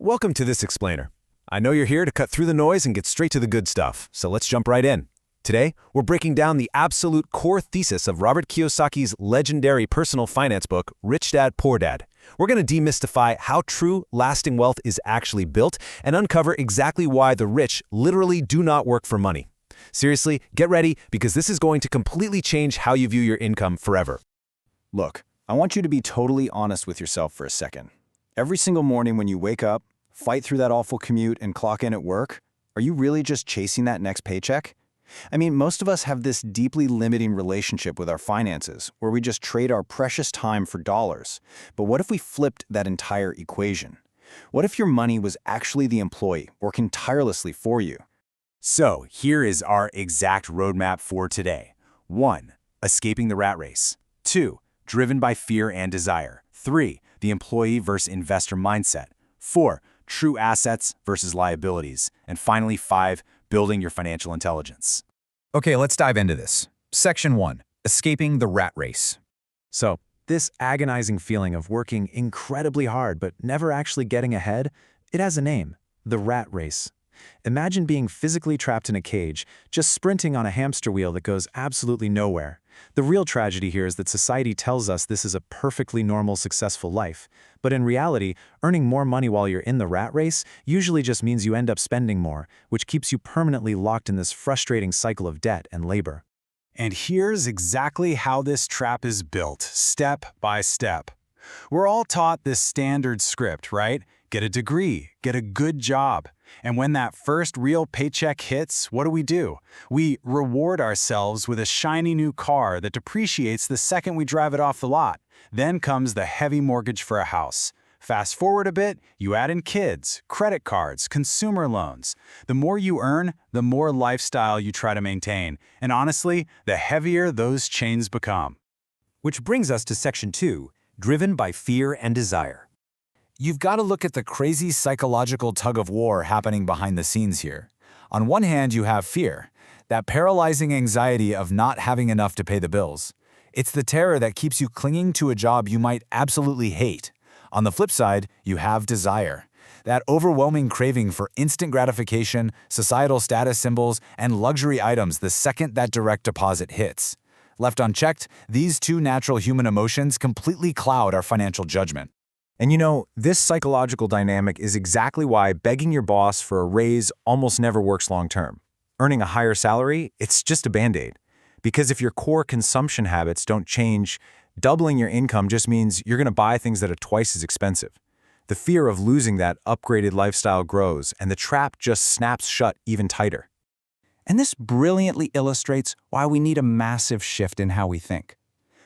Welcome to this explainer. I know you're here to cut through the noise and get straight to the good stuff, so let's jump right in. Today, we're breaking down the absolute core thesis of Robert Kiyosaki's legendary personal finance book, Rich Dad, Poor Dad. We're going to demystify how true, lasting wealth is actually built and uncover exactly why the rich literally do not work for money. Seriously, get ready because this is going to completely change how you view your income forever. Look, I want you to be totally honest with yourself for a second. Every single morning when you wake up, fight through that awful commute and clock in at work, are you really just chasing that next paycheck? I mean, most of us have this deeply limiting relationship with our finances, where we just trade our precious time for dollars. But what if we flipped that entire equation? What if your money was actually the employee, working tirelessly for you? So, here is our exact roadmap for today. 1. Escaping the rat race. 2. Driven by fear and desire. 3. The employee versus investor mindset. 4. True assets versus liabilities. And finally, 5. Building your financial intelligence. Okay, let's dive into this. Section 1. Escaping the rat race. So, this agonizing feeling of working incredibly hard but never actually getting ahead, it has a name: the rat race. Imagine being physically trapped in a cage, just sprinting on a hamster wheel that goes absolutely nowhere. The real tragedy here is that society tells us this is a perfectly normal, successful life. But in reality, earning more money while you're in the rat race usually just means you end up spending more, which keeps you permanently locked in this frustrating cycle of debt and labor. And here's exactly how this trap is built, step by step. We're all taught this standard script, right? Get a degree, get a good job. And when that first real paycheck hits, what do? We reward ourselves with a shiny new car that depreciates the second we drive it off the lot. Then comes the heavy mortgage for a house. Fast forward a bit, you add in kids, credit cards, consumer loans. The more you earn, the more lifestyle you try to maintain. And honestly, the heavier those chains become. Which brings us to Section 2, driven by fear and desire. You've got to look at the crazy psychological tug-of-war happening behind the scenes here. On one hand, you have fear, that paralyzing anxiety of not having enough to pay the bills. It's the terror that keeps you clinging to a job you might absolutely hate. On the flip side, you have desire, that overwhelming craving for instant gratification, societal status symbols, and luxury items the second that direct deposit hits. Left unchecked, these two natural human emotions completely cloud our financial judgment. And you know, this psychological dynamic is exactly why begging your boss for a raise almost never works long-term. Earning a higher salary, it's just a band-aid. Because if your core consumption habits don't change, doubling your income just means you're going to buy things that are twice as expensive. The fear of losing that upgraded lifestyle grows, and the trap just snaps shut even tighter. And this brilliantly illustrates why we need a massive shift in how we think.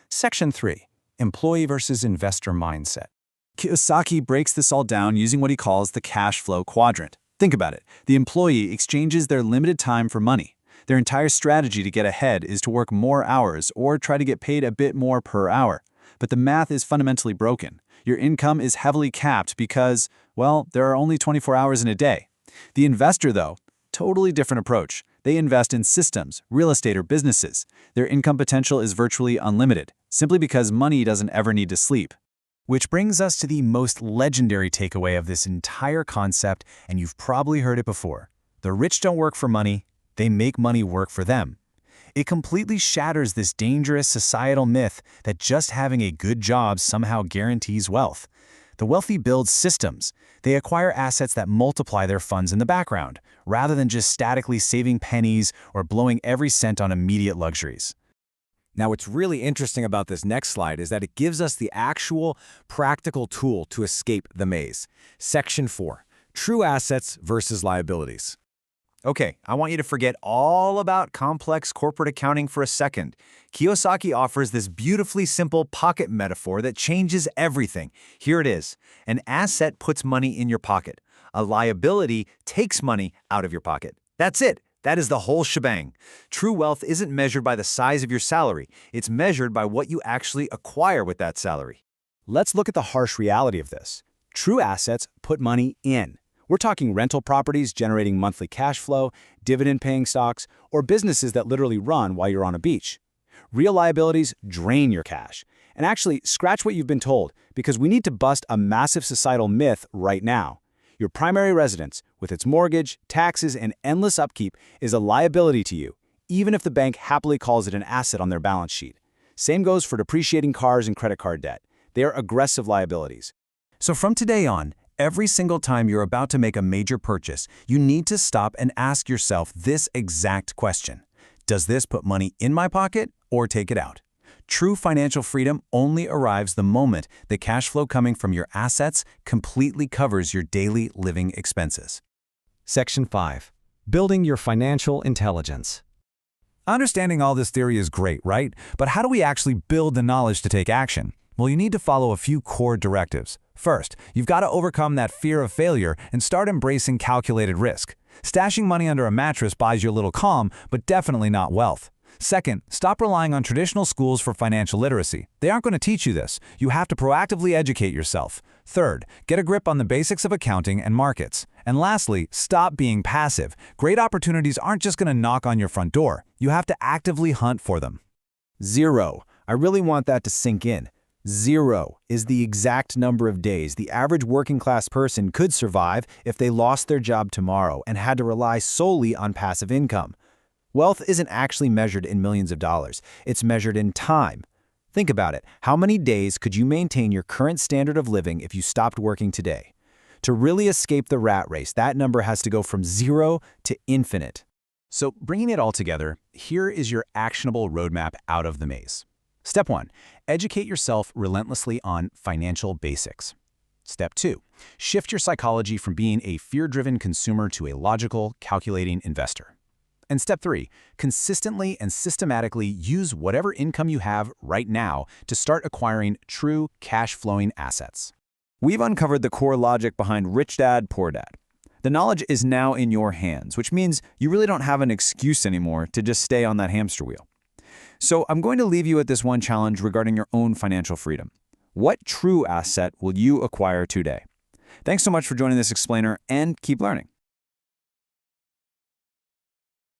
Section 3. Employee versus investor mindset. Kiyosaki breaks this all down using what he calls the cash flow quadrant. Think about it. The employee exchanges their limited time for money. Their entire strategy to get ahead is to work more hours or try to get paid a bit more per hour. But the math is fundamentally broken. Your income is heavily capped because, well, there are only 24 hours in a day. The investor, though, totally different approach. They invest in systems, real estate, or businesses. Their income potential is virtually unlimited, simply because money doesn't ever need to sleep. Which brings us to the most legendary takeaway of this entire concept, and you've probably heard it before. The rich don't work for money, they make money work for them. It completely shatters this dangerous societal myth that just having a good job somehow guarantees wealth. The wealthy build systems. They acquire assets that multiply their funds in the background, rather than just statically saving pennies or blowing every cent on immediate luxuries. Now, what's really interesting about this next slide is that it gives us the actual practical tool to escape the maze. Section 4, true assets versus liabilities. Okay, I want you to forget all about complex corporate accounting for a second. Kiyosaki offers this beautifully simple pocket metaphor that changes everything. Here it is. An asset puts money in your pocket. A liability takes money out of your pocket. That's it. That is the whole shebang. True wealth isn't measured by the size of your salary. It's measured by what you actually acquire with that salary. Let's look at the harsh reality of this. True assets put money in. We're talking rental properties generating monthly cash flow, dividend-paying stocks, or businesses that literally run while you're on a beach. Real liabilities drain your cash. And actually, scratch what you've been told, because we need to bust a massive societal myth right now. Your primary residence, with its mortgage, taxes, and endless upkeep, is a liability to you, even if the bank happily calls it an asset on their balance sheet. Same goes for depreciating cars and credit card debt. They are aggressive liabilities. So from today on, every single time you're about to make a major purchase, you need to stop and ask yourself this exact question. Does this put money in my pocket or take it out? True financial freedom only arrives the moment the cash flow coming from your assets completely covers your daily living expenses. Section 5. Building your financial intelligence. Understanding all this theory is great, right? But how do we actually build the knowledge to take action? Well, you need to follow a few core directives. First, you've got to overcome that fear of failure and start embracing calculated risk. Stashing money under a mattress buys you a little calm, but definitely not wealth. Second, stop relying on traditional schools for financial literacy. They aren't going to teach you this. You have to proactively educate yourself. Third, get a grip on the basics of accounting and markets. And lastly, stop being passive. Great opportunities aren't just going to knock on your front door. You have to actively hunt for them. 0. I really want that to sink in. 0 is the exact number of days the average working-class person could survive if they lost their job tomorrow and had to rely solely on passive income. Wealth isn't actually measured in millions of dollars. It's measured in time. Think about it. How many days could you maintain your current standard of living if you stopped working today? To really escape the rat race, that number has to go from 0 to infinite. So, bringing it all together, here is your actionable roadmap out of the maze. Step 1. Educate yourself relentlessly on financial basics. Step 2. Shift your psychology from being a fear-driven consumer to a logical, calculating investor. And step 3, consistently and systematically use whatever income you have right now to start acquiring true cash-flowing assets. We've uncovered the core logic behind Rich Dad, Poor Dad. The knowledge is now in your hands, which means you really don't have an excuse anymore to just stay on that hamster wheel. So I'm going to leave you with this one challenge regarding your own financial freedom. What true asset will you acquire today? Thanks so much for joining this explainer, and keep learning.